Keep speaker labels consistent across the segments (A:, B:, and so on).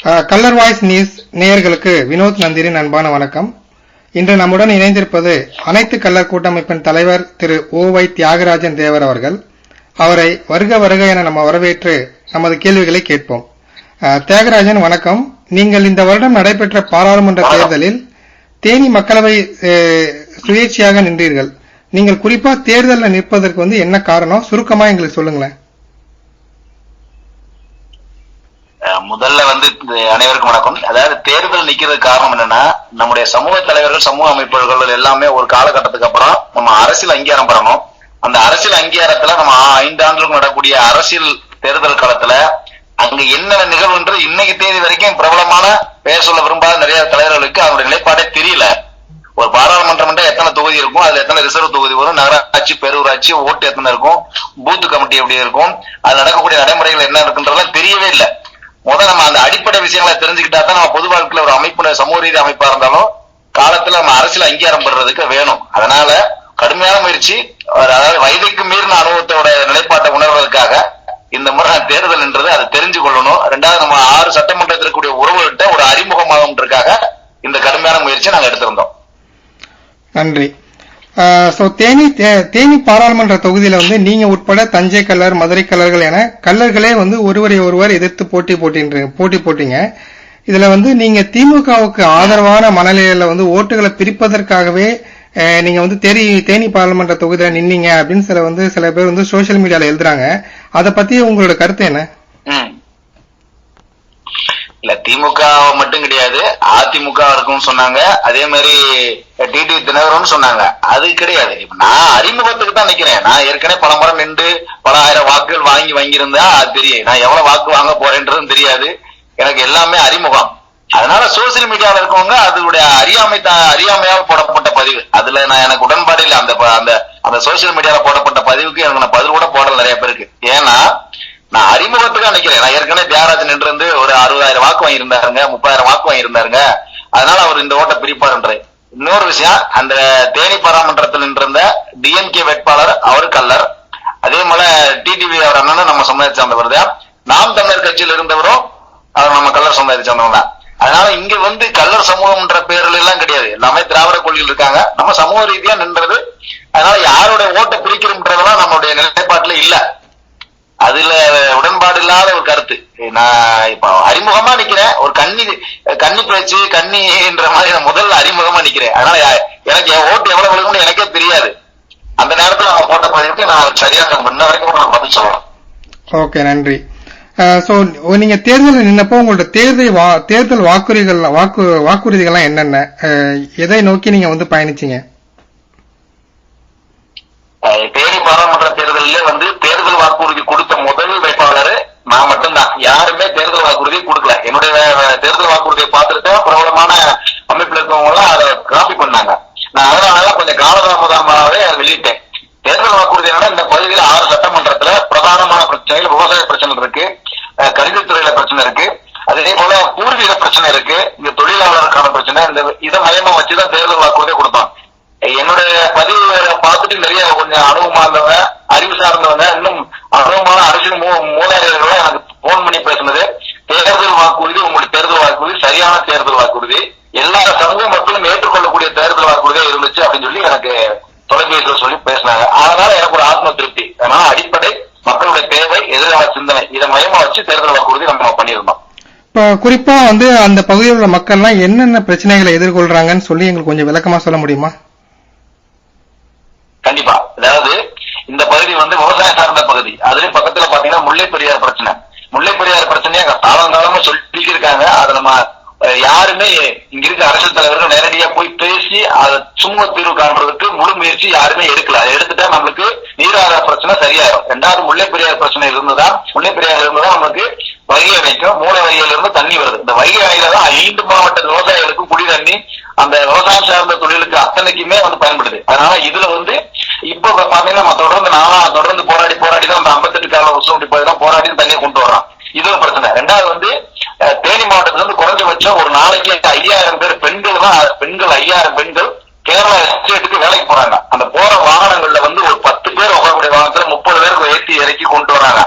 A: Colour voice news நேயர்களுக்கு வினோத் நந்திரின் அன்பான வணக்கம். இன்று நம்முடன் இணைந்திருப்பது அனைத்து கல்லர் கூட்டமைப்பின் தலைவர் திரு ஓ.வை. தியாகராஜன் தேவர் அவர்கள். அவரை வருக வருக என நம்ம வரவேற்று நமது கேள்விகளை கேட்போம். தியாகராஜன் வணக்கம். நீங்கள் இந்த வருடம் நடைபெற்ற பாராளுமன்ற தேர்தலில் தேனி மக்களவை சுயேட்சையாக நின்றீர்கள். நீங்கள் குறிப்பா தேர்தலில் நிற்பதற்கு என்ன காரணம், சுருக்கமா எங்களுக்கு சொல்லுங்களேன்.
B: முதல்ல அனைவருக்கும் வணக்கம். அதாவது தேர்தல் நிக்கிறதுக்கு காரணம் என்னன்னா, நம்முடைய சமூக தலைவர்கள், சமூக அமைப்புகள் எல்லாமே ஒரு காலகட்டத்துக்கு அப்புறம் நம்ம அரசியல் அங்கீகாரம் பெறணும். அந்த அரசியல் அங்கீகாரத்துல நம்ம 5 ஆண்டுகளுக்கு நடக்கக்கூடிய அரசியல் தேர்தல் காலத்துல அங்க என்ன நிகழ்வுன்றது இன்னைக்கு தேதி வரைக்கும் பிரபலமான பெயர் சொல்ல விரும்பாத நிறைய தலைவர்களுக்கு அவருடைய நிலைப்பாடே தெரியல. ஒரு பாராளுமன்றம் எத்தனை தொகுதி இருக்கும், அதுல எத்தனை ரிசர்வ் தொகுதி வரும், நகராட்சி பேரூராட்சி ஓட்டு எத்தனை இருக்கும், பூத் கமிட்டி எப்படி இருக்கும், அது நடக்கக்கூடிய நடைமுறைகள் என்ன இருக்குன்றதெல்லாம் தெரியவே இல்லை. முதல் நம்ம அந்த அடிப்படை விஷயங்களை தெரிஞ்சுக்கிட்டா தான் நம்ம பொது வாழ்க்கையில ஒரு அமைப்பு, சமூக ரீதி அமைப்பா இருந்தாலும் காலத்துல நம்ம அரசியல் அங்கீகாரம் பெறதுக்கு வேணும். அதனால கடுமையான முயற்சி, அதாவது வயதுக்கு மீறின அனுபவத்தோட நிலைப்பாட்டை உணர்வதற்காக இந்த முறை தேர்தல்ன்றது அதை தெரிஞ்சு கொள்ளணும். ரெண்டாவது நம்ம 6 சட்டமன்றத்தில் கூடிய உறவுகிட்ட ஒரு அறிமுகமாகன்றதுக்காக இந்த கடுமையான முயற்சியை நாங்க எடுத்திருந்தோம்.
A: நன்றி. தேனி பாராளுமன்ற தொகுதியில நீங்க உட்பட தஞ்சை கல்லர், மதுரை கல்லர்கள் என கல்லர்களே ஒருவரை ஒருவர் எதிர்த்து போட்டி போட்டீங்க. இதுல நீங்க திமுகவுக்கு ஆதரவான மனநிலையில ஓட்டுகளை பிரிப்பதற்காகவே நீங்க தேனி பாராளுமன்ற தொகுதியில நின்னீங்க அப்படின்னு சில பேர் சோசியல் மீடியால எழுதுறாங்க. அதை பத்தி உங்களோட கருத்து என்ன?
B: இல்ல, திமுக மட்டும் கிடையாது, அதிமுக இருக்கும்னு சொன்னாங்க. அதே மாதிரி டிடி தினகரன் சொன்னாங்க. அது கிடையாது. இப்ப நான் அறிமுகத்துக்கு தான் நிக்கிறேன். நான் ஏற்கனவே பல முறை நின்று பல ஆயிரம் வாக்குகள் வாங்கியிருந்தா அது தெரியும். நான் எவ்வளவு வாக்கு வாங்க போறேன்றதும் தெரியாது. எனக்கு எல்லாமே அறிமுகம். அதனால சோசியல் மீடியால இருக்கவங்க அதனுடைய அறியாமையால் போடப்பட்ட பதிவு, அதுல நான் எனக்கு உடன்பாடு இல்லை. அந்த சோசியல் மீடியால போடப்பட்ட பதிவுக்கு எனக்கு நான் பதில் கூட போடல நிறைய பேருக்கு. ஏன்னா நான் அறிமுகத்துக்காக நிக்கிறேன். நான் ஏற்கனவே தியாகராஜன் நின்று ஒரு 60,000 வாக்கு வாங்கியிருந்தாருங்க, 30,000 வாக்கு வாங்கியிருந்தாருங்க. அதனால அவர் இந்த ஓட்டை பிரிப்பாருன்ற இன்னொரு விஷயம். அந்த தேனி பாராளுமன்றத்தில் நின்றிருந்த டிஎம்கே வேட்பாளர் அவர் கல்லர். அதே போல டிடிவி அவர் அண்ணனும் நம்ம சமுதாயத்தை சார்ந்தவர் தான். நாம் தமிழர் கட்சியில் இருந்தவரும் அவர் நம்ம கல்லர் சமுதாயத்தை சார்ந்தவங்க தான். அதனால இங்க கல்லர் சமூகம்ன்ற பேர்ல எல்லாம் கிடையாது. எல்லாமே திராவிட கொள்கையில் இருக்காங்க. நம்ம சமூக ரீதியா நின்றது. அதனால யாருடைய ஓட்டை பிரிக்கிறோம்ன்றதெல்லாம் நம்மளுடைய நிலைப்பாட்டுல இல்ல. அதுல உடன்பாடு இல்லாத ஒரு கருத்து. நான் இப்ப அறிமுகமா நிக்கிறேன். ஒரு கன்னி பேச்சு கன்னின்ற மாதிரி நான் முதல்ல அறிமுகமா நிக்கிறேன். அதனால எனக்கு என் ஓட்டு எவ்வளவு விழுகும்னு எனக்கே தெரியாது. அந்த நேரத்துல அவங்க போட்ட பதிவுக்கு நான் சரியாக முன்ன வரைக்கும் நான் பதில் சொல்லலாம்.
A: ஓகே, நன்றி. நீங்க தேர்தலில் நின்னப்போ உங்களோட தேர்தல் வாக்குறுதிகள்லாம் என்னென்ன, எதை நோக்கி நீங்க பயணிச்சீங்க?
B: தேனி பாராளுமன்ற தேர்தலில் தேர்தல் வாக்குறுதி கொடுத்த முதல் வேட்பாளர் நான் மட்டும்தான். யாருமே தேர்தல் வாக்குறுதி கொடுக்கல. என்னுடைய தேர்தல் வாக்குறுதியை பார்த்துட்டு பிரபலமான அமைப்புல இருக்கவங்க எல்லாம் அதை காப்பி பண்ணாங்க. நான் அதனால கொஞ்சம் காலதாமதமாகவே வெளியிட்டேன். தேர்தல் வாக்குறுதி என்னன்னா, இந்த பகுதியில் 6 சட்டமன்றத்துல பிரதானமான பிரச்சனைகள், விவசாய பிரச்சனை இருக்கு, கணிதத்துறையில பிரச்சனை இருக்கு, அதே போல பூர்வீக பிரச்சனை இருக்கு, இந்த தொழிலாளருக்கான பிரச்சனை, இதை மையமா வச்சுதான் தேர்தல் வாக்குறுதியை கொடுத்தோம். என்னுடைய பதிவு பார்த்துட்டு நிறைய கொஞ்சம் அனுபவமா இருந்தவங்க, அறிவு சார்ந்தவங்க, இன்னும் அனுபவமான அரசியல் மூதாதையர்கள் எனக்கு போன் பண்ணி பேசினது, தேர்தல் வாக்குறுதி உங்களுடைய தேர்தல் வாக்குறுதி சரியான தேர்தல் வாக்குறுதி, எல்லா சமூக மக்களும் ஏற்றுக்கொள்ளக்கூடிய தேர்தல் வாக்குறுதியா இருந்துச்சு அப்படின்னு சொல்லி எனக்கு தொலைபேசியில சொல்லி பேசினாங்க. அதனால எனக்கு ஒரு ஆத்ம திருப்தி. அதனால அடிப்படை மக்களுடைய தேவை, எதிர்கால சிந்தனை, இதை மையமா வச்சு தேர்தல் வாக்குறுதி நம்ம பண்ணியிருந்தோம்.
A: இப்ப குறிப்பா அந்த பகுதியில் உள்ள மக்கள்லாம் என்னென்ன பிரச்சனைகளை எதிர்கொள்றாங்கன்னு சொல்லி எங்களுக்கு கொஞ்சம் விளக்கமா சொல்ல முடியுமா?
B: கண்டிப்பா. அதாவது இந்த பகுதி விவசாயம் சார்ந்த பகுதி. அதுலயும் பக்கத்துல பாத்தீங்கன்னா முல்லை பெரியார் பிரச்சனை. முல்லை பெரியார் பிரச்சனையை காலங்காலமா சொல்லிட்டு இருக்காங்க. அதை நம்ம யாருமே இங்க இருக்க அரசியல் தலைவர்கள் நேரடியா போய் பேசி அதை சுமூக தீர்வு காண்றதுக்கு முழு முயற்சி யாருமே எடுக்கல. அதை எடுத்துட்டா நம்மளுக்கு நீராதார பிரச்சனை சரியாயிரும். 2வது முல்லை பெரியார் பிரச்சனை இருந்துதான் நம்மளுக்கு வைகை அணைக்கும். மூளை வகையில இருந்து தண்ணி வருது. இந்த வைகை அணையில தான் 5 மாவட்ட விவசாயிகளுக்கும் குடி தண்ணி அந்த விவசாயம் சார்ந்த தொழிலுக்கு அத்தனைக்குமே பயன்படுது. அதனால இதுல இப்ப பாத்தீங்கன்னா நம்ம தொடர்ந்து போராடி தான் அந்த 58 கால உசுண்டி போய் போராடி தண்ணியை கொண்டு வரோம். இது ஒரு பிரச்சனை. 2வது தேனி மாவட்டத்துல குறைஞ்சபட்சம் ஒரு நாளைக்கு 5000 பேர் பெண்கள் 5000 பெண்கள் கேரளா எஸ்டேட்டுக்கு வேலைக்கு போறாங்க. அந்த போற வாகனங்கள்ல ஒரு 10 பேர் உட்காரக்கூடிய வாகனத்துல 30 பேருக்கு ஏற்றி இறக்கி கொண்டு வராங்க.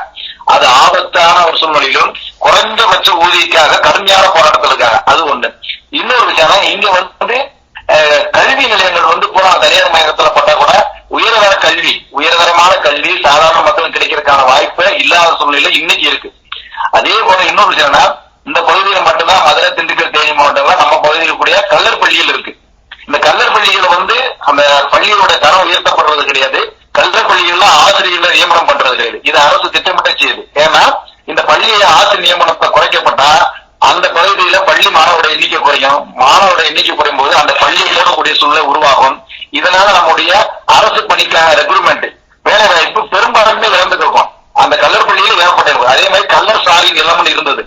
B: அது ஆபத்தான ஒரு சூழ்நிலையிலும் குறைந்தபட்ச ஊதியக்காக கடுமையான போராட்டத்தில் இருக்காங்க. அது ஒண்ணு. இன்னொரு விஷயம், இங்க வந்து கல்வி நிலையங்கள் வந்து பூரா தனியார் மயக்கத்துல பட்டா கூட உயர்தர கல்வி, உயர்தரமான கல்வி சாதாரண மக்களுக்கு கிடைக்கிறதுக்கான வாய்ப்பு இல்லாத சூழ்நிலை இன்னைக்கு இருக்கு. அதே போல இன்னொரு விஷயம்னா, இந்த பகுதியில மட்டும்தான் மதுரை, திண்டுக்கல், தேனி மாவட்டங்கள்ல நம்ம பகுதியில் கூடிய கல்லர் பள்ளிகள் இருக்கு. இந்த கல்லர் பள்ளிகளை வந்து அந்த பள்ளியோட தரம் உயர்த்தப்படுறது கிடையாது. கல்லர் பள்ளிகள்ல ஆசிரியர்களை நியமனம் பண்றது கிடையாது. இது அரசு திட்டமிட்ட செய்யுது. ஏன்னா இந்த பள்ளியில ஆசிரியர் நியமனத்தை குறைக்கப்பட்டா அந்த பகுதியில பள்ளி மாணவரோட எண்ணிக்கை குறையும். மாணவரோட எண்ணிக்கை குறையும் போது அந்த பள்ளிகளோட கூடிய சூழ்நிலை உருவாகும். இதனால நம்முடைய அரசு பணிக்கான ரெக்ரூட்மெண்ட், வேலை வாய்ப்பு பெரும்பாலுமே இழந்துருக்கும். அந்த கல்லர் பள்ளியில் ஏற்பட்டிருக்கும். அதே மாதிரி கல்லர் சாரிங் எல்லாமே இருந்தது.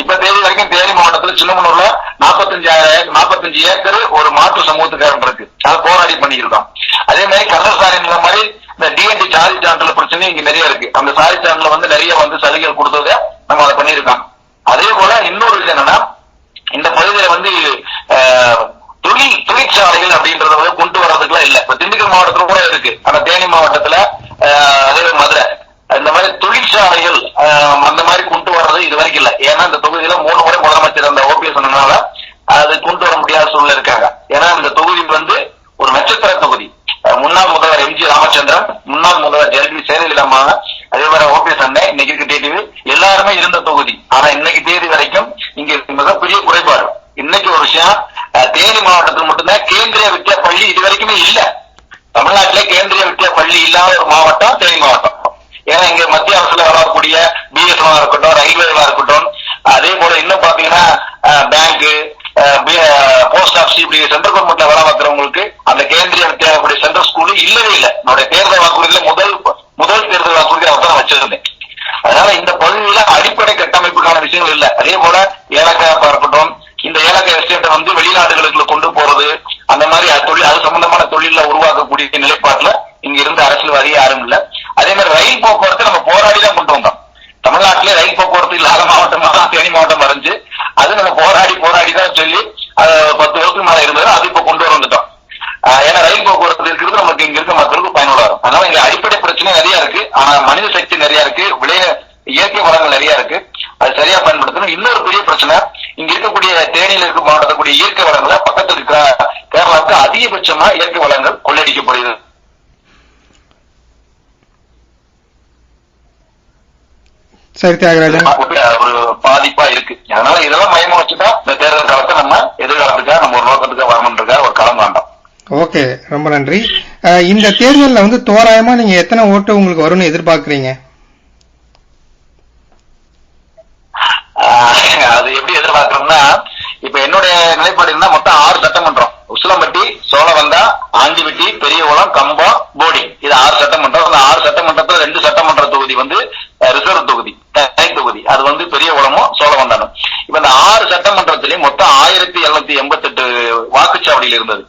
B: இப்ப தேதி வரைக்கும் தேனி மாவட்டத்தில் சின்னமனூர்ல 45 ஏக்கர் ஒரு மாற்று சமூகத்துக்காரன் இருக்கு. அதை போராடி பண்ணியிருக்கோம். அதே மாதிரி கல்லர் சாரிங் மாதிரி இந்த டிஎன்டி சாரி சான்றிதழ் பிரச்சனை இங்க நிறைய இருக்கு. அந்த சாரி சான்றிதழ் வந்து நிறைய வந்து சலுகைகள் கொடுத்ததை நம்ம அதை பண்ணியிருக்கோம். அதே போல இன்னொரு விஷயம் என்னன்னா, இந்த பகுதியில வந்து தொழிற்சாலைகள் அப்படின்றத வந்து கொண்டு வர்றதுக்குலாம் இல்ல. இப்ப திண்டுக்கல் மாவட்டத்துல கூட இருக்கு. ஆனா தேனி மாவட்டத்துல அதே மதுரை இந்த மாதிரி தொழிற்சாலைகள் அந்த மாதிரி கொண்டு வர்றது இது வரைக்கும் இல்ல. ஏன்னா இந்த தொகுதியில 3 முறை முதலமைச்சர் அந்த ஓபிஎஸ் சொன்னதுனால அது கொண்டு வர முடியாத சூழ்நிலை இருக்காங்க. ஏன்னா இந்த தொகுதி வந்து ஒரு நட்சத்திர தொகுதி. முன்னாள் முதல்வர் எம்ஜி ராமச்சந்திரன், முன்னாள் முதல்வர் ஜெயலலிதா செயலலிதா, அதே மாதிரி ஓபிஎஸ் அண்ணன், இன்னைக்கு இருக்க டிடிவி எல்லாருமே இருந்த தொகுதி. ஆனா இன்னைக்கு தேதி வரைக்கும் இங்க மிகப்பெரிய குறைபாடு. இன்னைக்கு ஒரு விஷயம், தேனி மாவட்டத்தில் மட்டும்தான் கேந்திரிய வித்யா பள்ளி இது வரைக்குமே இல்ல. தமிழ்நாட்டிலே கேந்திரிய வித்யா பள்ளி இல்லாத ஒரு மாவட்டம் தேனி மாவட்டம். ஏன்னா இங்க மத்திய அரசுல வரக்கூடிய பிஎஸ்என்எல் இருக்கட்டும், ரயில்வேவா இருக்கட்டும், அதே போல இன்னும் பாத்தீங்கன்னா பேங்க், போஸ்ட் ஆபீஸ், இப்படி சென்ட்ரல் கவர்மெண்ட்ல வேலை பார்க்கிறவங்களுக்கு அந்த கேந்திரிய வித்யாலய சென்ட்ரல் ஸ்கூல் இல்லவே இல்லை. என்னுடைய தேர்தல் வாக்குறுதியில முதல் தேர்தல் வாக்குறுதி அவதான் வச்சிருந்தேன். அதனால இந்த பகுதியில அடிப்படை கட்டமைப்புக்கான விஷயங்கள் இல்ல. அதே போல ஏலக்காய் இருக்கட்டும், இந்த ஏலக்காய் எஸ்டேட்டை வந்து வெளிநாடுகளுக்கு கொண்டு போறது, அந்த மாதிரி அது சம்பந்தமான தொழில உருவாக்கக்கூடிய நிலைப்பாட்டுல இங்க இருந்த அரசியல்வாதி யாரும் இல்ல. அதே மாதிரி ரயில் போக்குவரத்து நம்ம போராடி தான் கொண்டு வந்தோம். தமிழ்நாட்டிலே ரயில் போக்குவரத்து இல்லாத மாவட்டமா தான் தேனி மாவட்டம் வரைஞ்சு, அது நம்ம போராடி தான் சொல்லி 10 வருஷத்துக்கு மேல இருந்தது. அது இப்ப கொண்டு வந்துட்டோம். ஏன்னா ரயில் போக்குவரத்து இருக்கிறது நமக்கு இங்க இருக்க மக்களுக்கு பயனுள்ள வரும். அதனால இங்க அடிப்படை பிரச்சனை நிறைய இருக்கு. ஆனா மனித சக்தி நிறைய இருக்கு, இயற்கை வளங்கள் நிறைய இருக்கு. அது சரியா பயன்படுத்தணும். இன்னொரு பெரிய பிரச்சனை, இங்க இருக்கக்கூடிய தேனியில இருக்க மாவட்டக்கூடிய இயற்கை வளங்களை பக்கத்தில் இருக்கிற கேரளாவுக்கு அதிகபட்சமா இயற்கை வளங்கள் கொள்ளையடிக்கப்படுகிறது.
A: சரி தியாகராஜன்,
B: ஒரு பாதிப்பா இருக்கு. அதனால இதெல்லாம் மயமா வச்சுதான் இந்த தேர்தல் காலத்தை நம்ம எதிர்காலத்துக்காக நம்ம ஒரு நோக்கத்துக்காக வரணுன்றதுக்காக ஒரு களம் காண்டோம்.
A: ஓகே, ரொம்ப நன்றி. இந்த தேர்தலில் வந்து தோராயமா நீங்க எத்தனை ஓட்டு உங்களுக்கு வரும்னு எதிர்பார்க்கறீங்க?
B: அது எப்படி எதிர்பார்க்கறோம்னா, இப்ப என்னுடைய நிலைப்பாடு இருந்தா மொத்தம் 6 சட்டமன்றம், உசிலம்பட்டி, சோழவந்தா, ஆண்டிவிட்டி, பெரியகுளம், கம்பம், போடி, இது 6 சட்டமன்றம். அந்த 6 சட்டமன்றத்துல 2 சட்டமன்ற தொகுதி வந்து ரிசர்வ் தொகுதி, தனி தொகுதி. அது வந்து பெரியகுளமும் சோழவந்தானும். இப்ப இந்த 6 சட்டமன்றத்திலையும் மொத்தம் 1788 வாக்குச்சாவடியில் இருந்தது.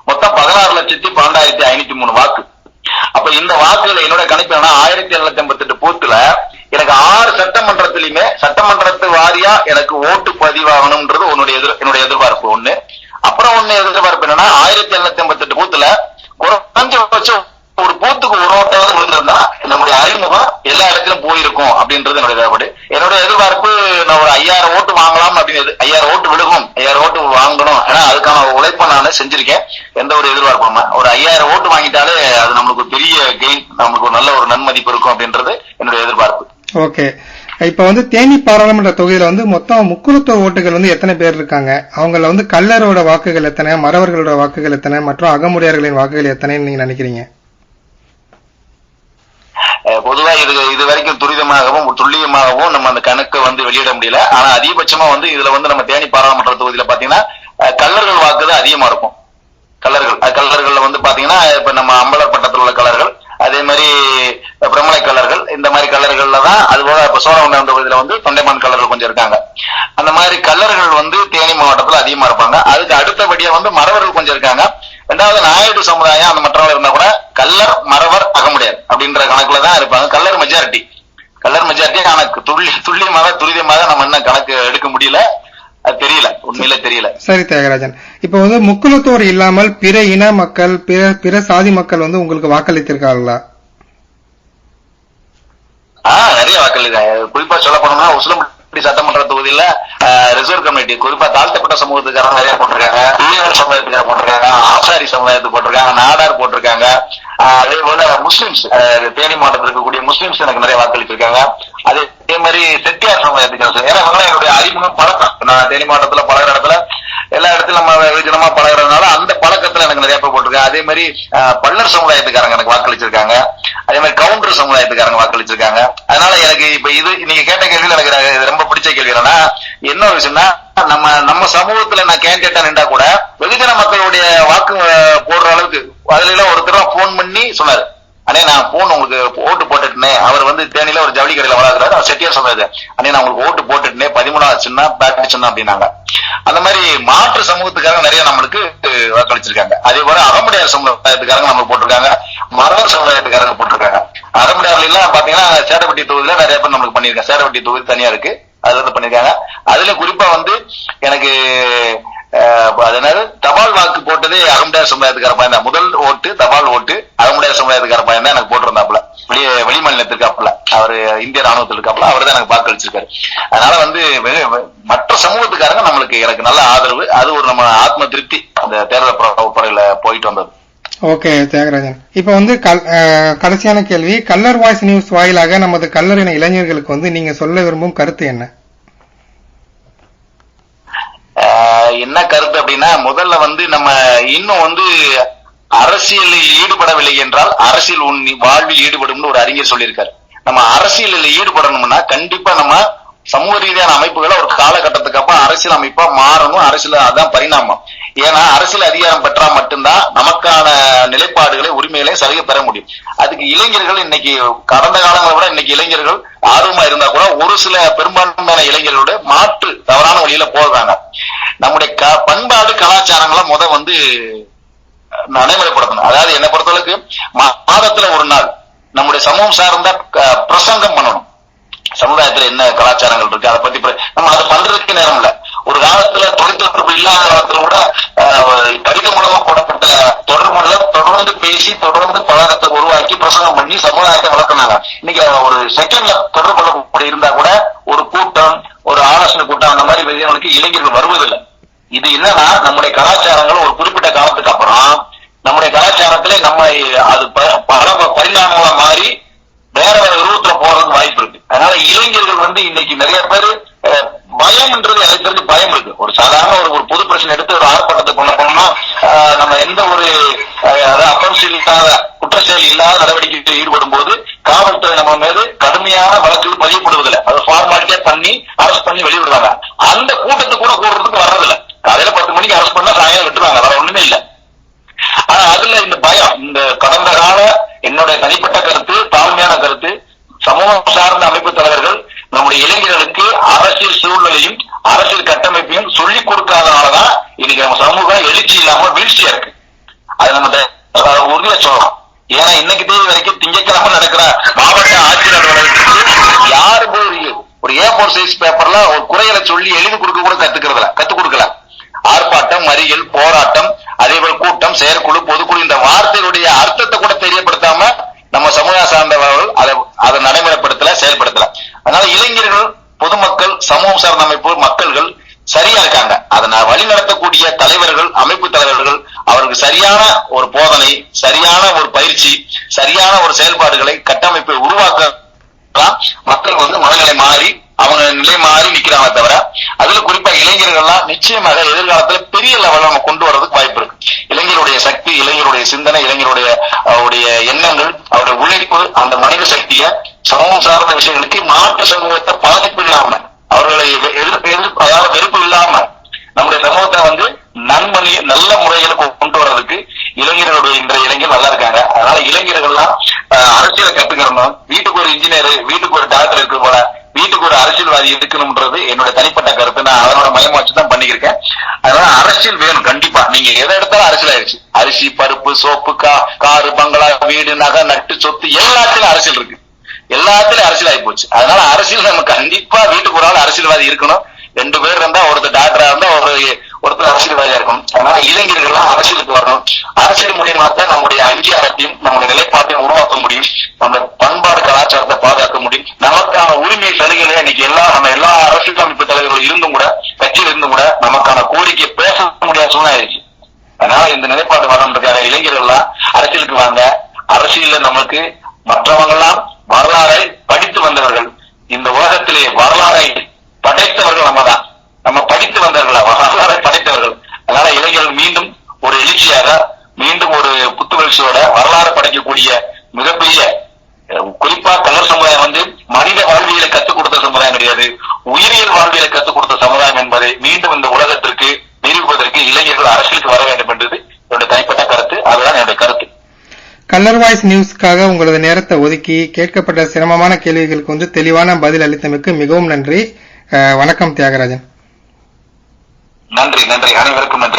B: மொத்தம் 16,12,503 வாக்கு. அப்ப இந்த வாக்குகள் என்னோட கணிப்பு 1788 பூத்துல எனக்கு 6 சட்டமன்றத்திலுமே சட்டமன்றத்து வாரியா எனக்கு ஓட்டு பதிவாகணும்ன்றது என்னுடைய எதிர்பார்ப்பு ஒண்ணு. அப்புறம் ஒண்ணு எதிர்பார்ப்பு என்னன்னா, 1788 பூத்துல குறைஞ்சபட்சம் ஒரு பூத்துக்கு ஒரு ஓட்டாவது விழுந்திருந்தா நம்முடைய அறிமுகம் எல்லா இடத்திலும் போயிருக்கும் அப்படின்றது என்னுடைய எதிர்பார்ப்பு. என்னுடைய எதிர்பார்ப்பு நான் ஒரு 5000 ஓட்டு வாங்கலாம் அப்படின்னு, 5000 ஓட்டு விழுகும், 5000 ஓட்டு வாங்கணும். ஏன்னா அதுக்கான உழைப்பை நான் செஞ்சிருக்கேன். எந்த ஒரு எதிர்பார்ப்புமா ஒரு 5000 ஓட்டு வாங்கிட்டாலே அது நம்மளுக்கு ஒரு பெரிய கெயின், நம்மளுக்கு ஒரு நல்ல ஒரு நன்மதிப்பு இருக்கும் அப்படின்றது என்னுடைய எதிர்பார்ப்பு.
A: ஓகே, இப்ப வந்து தேனி பாராளுமன்ற தொகுதியில வந்து மொத்தம் முக்குலத்துவ ஓட்டுகள் வந்து எத்தனை பேர் இருக்காங்க? அவங்கள வந்து கல்லரோட வாக்குகள் எத்தனை, மறவர்களோட வாக்குகள் எத்தனை, மற்றும் அகமுடையார்களின் வாக்குகள் எத்தனைன்னு நீங்க நினைக்கிறீங்க?
B: பொதுவா இது வரைக்கும் துல்லியமாகவும் நம்ம அந்த கணக்கு வந்து வெளியிட முடியல. ஆனா அதிகபட்சமா வந்து இதுல வந்து நம்ம தேனி பாராளுமன்ற தொகுதியில பாத்தீங்கன்னா கல்லர்கள் வாக்கு தான் அதிகமா இருக்கும். கல்லர்கள் வந்து பாத்தீங்கன்னா இப்ப நம்ம அம்பலர் பட்டத்தில் உள்ள கல்லர்கள், அதே மாதிரி பிரமலை கல்லர்கள், இந்த மாதிரி கல்லர்கள்ல தான். அதுபோல இப்ப சோழவந்தான் தொகுதியில வந்து தொண்டைமான் கல்லர்கள் கொஞ்சம் இருக்காங்க. அந்த மாதிரி கல்லர்கள் வந்து தேனி மாவட்டத்துல அதிகமா இருப்பாங்க. அதுக்கு அடுத்தபடியா வந்து மறவர்கள் கொஞ்சம் இருக்காங்க. 2வது நாயுடு சமுதாயம் அந்த மற்றவர்கள் இருந்தா கூட கல்லர், மறவர், அகமுடையார் அப்படின்ற கணக்குல தான் இருப்பாங்க. கல்லர் மெஜாரிட்டி. கணக்கு துல்லியமாக நம்ம என்ன கணக்கு எடுக்க முடியல, தெரியல, உண்மையில தெரியல.
A: சரி தியாகராஜன், இப்ப வந்து முக்குலத்தோர் இல்லாமல் பிற இன மக்கள், பிற சாதி மக்கள் வந்து உங்களுக்கு வாக்களித்திருக்காங்களா?
B: நிறைய வாக்களி வாக்களிக்கிறாங்க. குறிப்பா சொல்ல போனோம்னா உசிலம்பட்டி சட்டமன்ற தொகுதியில ரிசர்வ் கமிட்டி குறிப்பா தாழ்த்தப்பட்ட சமூகத்துக்காரங்க நிறைய போட்டிருக்காங்க, ஈழவர் சமுதாயத்துக்காக போட்டிருக்காங்க, ஆசாரி சமுதாயத்துக்கு போட்டிருக்காங்க, நாடார் போட்டிருக்காங்க. அதே போல முஸ்லிம்ஸ் தேனி மாவட்டத்தில் இருக்கக்கூடிய முஸ்லிம்ஸ் எனக்கு நிறைய வாக்களிச்சிருக்காங்க. அதே மாதிரி செட்டியார் சமுதாயத்துக்கு, ஏன்னா என்னுடைய அறிமுகம் பழக்கம். நான் தேனி மாவட்டத்துல பழகிற இடத்துல எல்லா இடத்துல நம்ம வெகுஜனமா பழகிறதுனால அந்த பழக்கத்துல எனக்கு நிறைய பேர் போட்டிருக்காங்க. அதே மாதிரி பள்ளர் சமுதாயத்துக்காரங்க எனக்கு வாக்களிச்சிருக்காங்க. அதே மாதிரி கவுண்டர் சமுதாயத்துக்காரங்க வாக்களிச்சிருக்காங்க. அதனால எனக்கு இப்ப இது நீங்க கேட்ட கேள்வியில எனக்கு ரொம்ப பிடிச்ச கேள்வி என்னன்னா, என்ன ஒரு விஷயம்னா, நம்ம சமூகத்துல நான் கேண்டிடேட்டா நின்றா கூட வெகுஜன மக்களுடைய வாக்கு போடுற அளவுக்கு அதுல எல்லாம் ஒருத்தர் போன் பண்ணி சொன்னாரு, அண்ணே நான் போன் உங்களுக்கு ஓட்டு போட்டுட்டேன். அவர் தேனியில ஒரு ஜவுளி கடையில வளர்க்குறாரு, அவர் செட்டியார் சொன்னது, அண்ணே நான் உங்களுக்கு ஓட்டு போட்டுட்டேன் 13 சின்ன பேட் சின்ன அப்படின்னாங்க. அந்த மாதிரி மாற்று சமூகத்துக்காக நிறைய நம்மளுக்கு வாக்களிச்சிருக்காங்க. அதே போல அகமுடையார் சமுதாயத்துக்காரங்க நம்மளுக்கு போட்டிருக்காங்க, மரவர் சமுதாயத்துக்காரங்க போட்டிருக்காங்க. அகமுடையார்ல எல்லாம் பாத்தீங்கன்னா சேடப்பட்டி தொகுதியில நிறைய பேர் நம்மளுக்கு பண்ணிருக்காங்க. சேடப்பட்டி தொகுதி தனியா இருக்கு, அதுல பண்ணிருக்காங்க. அதுல குறிப்பா எனக்கு அதனால தபால் வாக்கு போட்டதே அகமுடையார் சமுதாயத்துக்கார பையன் தான். முதல் ஓட்டு தபால் ஓட்டு அகமுடையார் சமுதாயத்துக்கார பையன் தான் எனக்கு போட்டிருந்தாப்புல. வெளி மாநிலத்திற்காப்புல அவர் இந்திய ராணுவத்தில் இருக்காப்புல, அவர் தான் எனக்கு வாக்களிச்சிருக்காரு. அதனால மற்ற சமூகத்துக்காரங்க நம்மளுக்கு எனக்கு நல்ல ஆதரவு. அது ஒரு நம்ம ஆத்ம திருப்தி அந்த தேர்தல் பறையில போயிட்டு வந்தது.
A: ஓகே தியாகராஜன், இப்ப கடைசியான கேள்வி, கல்லர் வாய்ஸ் நியூஸ் வாயிலாக நமது கல்லறின இளைஞர்களுக்கு நீங்க சொல்ல விரும்பும் கருத்து என்ன?
B: என்ன கருத்து அப்படின்னா, முதல்ல நம்ம இன்னும் அரசியலில் ஈடுபடவில்லை என்றால் அரசியல் உன் வாழ்வில் ஈடுபடும் ஒரு அறிஞர் சொல்லியிருக்காரு. நம்ம அரசியலில் ஈடுபடணும்னா கண்டிப்பா நம்ம சமூக ரீதியான அமைப்புகளை ஒரு காலகட்டத்துக்கு அப்புறம் அரசியல் அமைப்பா மாறணும். அரசியல் அதான் பரிணாமம். ஏன்னா அரசியல் அதிகாரம் பெற்றா மட்டும்தான் நமக்கான நிலைப்பாடுகளை உரிமைகளை சலுகை பெற முடியும். அதுக்கு இளைஞர்கள் இன்னைக்கு கடந்த காலங்களை விட இன்னைக்கு இளைஞர்கள் ஆர்வமா இருந்தா கூட ஒரு சில பெரும்பான்மையான இளைஞர்களோட மாற்று தவறான வழியில போடுறாங்க. நம்முடைய பண்பாடு கலாச்சாரங்களை நடைமுறைப்படுத்தணும். அதாவது என்னை பொறுத்தளவுக்கு மாதத்துல ஒரு நாள் நம்முடைய சமூகம் சார்ந்த பிரசங்கம் பண்ணணும். சமுதாயத்துல என்ன கலாச்சாரங்கள் இருக்கு அதை பத்தி நம்ம அதை பண்றதுக்கு நேரம் இல்ல. ஒரு காலத்துல தொலைத்தொடர்பு இல்லாத காலத்துல கூட கடித மூலமா போடப்பட்ட தொடர்புல தொடர்ந்து பேசி தொடர்ந்து பழக்கத்தை உருவாக்கி பிரசங்கம் பண்ணி சமுதாயத்தை வளர்த்தினாங்க. இன்னைக்கு ஒரு செகண்ட்ல தொடர்பு கொள்ளக்கூடிய இருந்தா கூட ஒரு கூட்டம், ஒரு ஆலோசனை கூட்டம், அந்த மாதிரி வெளியவங்களுக்கு இளைஞர்கள் வருவதில்லை. இது என்னன்னா நம்முடைய கலாச்சாரங்கள் ஒரு குறிப்பிட்ட காலத்துக்கு அப்புறம் நம்முடைய கலாச்சாரத்திலே நம்ம அது பல பரிணாமங்களா மாறி வேற வேற உருவத்துல போறதுக்கு வாய்ப்பு இருக்கு. அதனால இளைஞர்கள் இன்னைக்கு நிறைய பேர் பயம்ன்றது எனக்கு தெரிஞ்சு பயம் இருக்கு. ஒரு சாதாரண ஒரு பொது பிரச்சனை எடுத்து ஒரு ஆர்ப்பாட்டத்தை கொண்டு போனோம்னா நம்ம எந்த ஒரு அஃபென்சிவ் இல்லாத குற்றச்செயல் இல்லாத நடவடிக்கைகளில் ஈடுபடும் போது காவல்துறை நம்ம மீது கடுமையான வழக்குகள் பதியப்படுவதில்லை. அது ஃபார்மாலிட்டியா பண்ணி அரெஸ்ட் பண்ணி வெளியிடுவாங்க. அந்த கூட்டத்துக்கு கூட கூடுறதுக்கு வர்றதில்லை. காலையில 10 மணிக்கு அரெஸ்ட் பண்ணா சாயங்காலம் விட்டுருவாங்க, வேற ஒண்ணுமே இல்லை. ஆனா அதுல இந்த பயம், இந்த கடந்த கால என்னுடைய தனிப்பட்ட கருத்து, தாழ்மையான கருத்து, சமூகம் சார்ந்த அமைப்பு தலைவர்கள் நம்முடைய இளைஞர்களுக்கு அரசியல் சூழ்நிலையும் அரசியல் கட்டமைப்பையும் சொல்லிக் கொடுக்காதனாலதான் இன்னைக்கு நம்ம சமூகம் எழுச்சி இல்லாம வீழ்ச்சியா இருக்கு. அது நம்ம உறுதியா சொல்லலாம். ஏன்னா இன்னைக்கு தேதி வரைக்கும் திங்கட்கிழமை நடக்கிற மாவட்ட ஆட்சியர் அலுவலகத்துக்கு யாரு போய் ஒரு A4 சைஸ் பேப்பர்ல ஒரு குறைகளை சொல்லி எழுதி கொடுக்க கூட கத்துக் கொடுக்கல. ஆர்ப்பாட்டம், மறியல், போராட்டம், அதேபோல் கூட்டம், செயற்குழு, பொதுக்குழு இந்த வார்த்தைகளுடைய அர்த்தத்தை கூட தெரியப்படுத்தாம நம்ம சமுதாயம் சார்ந்தவர்கள் அதை நடைமுறைப்படுத்தல, செயல்படுத்தல. அதனால இளைஞர்கள், பொதுமக்கள், சமூகம் சார்ந்த அமைப்பு மக்கள்கள் சரியா இருக்காங்க. அதை வழிநடத்தக்கூடிய தலைவர்கள், அமைப்பு தலைவர்கள் அவருக்கு சரியான ஒரு போதனை, சரியான ஒரு பயிற்சி, சரியான ஒரு செயல்பாடுகளை கட்டமைப்பை உருவாக்க மக்கள் மனநிலை மாறி அவங்க நிலை மாறி நிக்கிறாங்க. தவிர அதுல குறிப்பா இளைஞர்கள்லாம் நிச்சயமாக எதிர்காலத்துல பெரிய லெவலில் நம்ம கொண்டு வர்றதுக்கு வாய்ப்பு இருக்கு. இளைஞருடைய சக்தி, இளைஞருடைய சிந்தனை, இளைஞருடைய அவருடைய எண்ணங்கள், அவருடைய உழைப்பு, அந்த மனித சக்தியை சமூகம் சார்ந்த விஷயங்களுக்கு மாற்று சமூகத்தை பாதிப்பு இல்லாம அவர்களை அதாவது வெறுப்பு இல்லாம நம்முடைய சமூகத்தை நன்மொழி நல்ல முறைகளை கொண்டு வர்றதுக்கு இளைஞர்களுடைய இன்றைய இளைஞர் நல்லா இருக்காங்க. அதனால இளைஞர்கள்லாம் அரசியலை கத்துக்கணும். வீட்டுக்கு ஒரு இன்ஜினியர், வீட்டுக்கு ஒரு டாக்டர் இருக்கு போல வீட்டுக்கு ஒரு அரசியல்வாதி இருக்கணும்ன்றது என்னோட தனிப்பட்ட கருத்து. நான் அதனோட மையமா வச்சுதான் பண்ணிருக்கேன். அதனால அரசியல் வேணும் கண்டிப்பா. நீங்க எதை எடுத்தாலும் அரசியல் ஆயிடுச்சு. அரிசி, பருப்பு, சோப்பு, காரு, பங்களா, வீடு, நகை, நட்டு, சொத்து எல்லாத்திலும் அரசியல் இருக்கு. எல்லாத்திலும் அரசியல் ஆகி போச்சு. அதனால அரசியல் நம்ம கண்டிப்பா வீட்டுக்கு ஒரு ஆள் அரசியல்வாதி இருக்கணும். 2 பேர் இருந்தா, ஒருத்தர் டாக்டரா இருந்தா, ஒருத்தர் அரசியல்வாதியா இருக்கணும். அதனால இளைஞர்கள் எல்லாம் அரசியலுக்கு வரணும். அரசியல் மூலியமா தான் நம்முடைய அங்கீகாரத்தையும் நம்முடைய நிலைப்பாட்டையும் உருவாக்க முடியும். நம்ம பண்பாடு கலாச்சாரத்தை பாதுகாக்க முடியும். நமக்கான உரிமை சலுகைகளை இன்னைக்கு நம்ம எல்லா அரசியல் அமைப்பு தலைவர்கள் இருந்தும் கூட, கட்சியில் இருந்தும் கூட நமக்கான கோரிக்கையை பேச முடியாத சூழ்நிலை ஆயிடுச்சு. அதனால இந்த நிலைப்பாடு வரணுன்றதுக்காக இளைஞர்கள் எல்லாம் அரசியலுக்கு வாங்க. அரசியல்ல நமக்கு மற்றவங்க எல்லாம் வரலாறை படித்து வந்தவர்கள். இந்த உலகத்திலே வரலாறை படைத்தவர்கள் நம்ம தான். நம்ம படித்து வந்தவர்கள், வரலாறை படைத்தவர்கள். அதனால இளைஞர்கள் மீண்டும் ஒரு எழுச்சியாக, மீண்டும் ஒரு புத்துணர்ச்சியோட வரலாறு படைக்கக்கூடிய மிகப்பெரிய, குறிப்பா கல்லர் சமுதாயம் மனித வாழ்வியலை கற்றுக் கொடுத்த சமுதாயம் கிடையாது, உயிரியல் வாழ்வியலை கற்றுக் கொடுத்த சமுதாயம் என்பதை மீண்டும் இந்த உலகத்திற்கு நிரூபிப்பதற்கு இளைஞர்கள் அரசியலுக்கு வர வேண்டும் என்பது என்னுடைய தனிப்பட்ட கருத்து. அதுதான் என்னுடைய கருத்து.
A: கலர் வாய்ஸ் நியூஸ்க்காக உங்களது நேரத்தை ஒதுக்கி கேட்கப்பட்ட சிரமமான கேள்விகளுக்கு தெளிவான பதில் அளித்தமைக்கு மிகவும் நன்றி. வணக்கம் தியாகராஜன்.
B: நன்றி. அனைவருக்கும் நன்றி.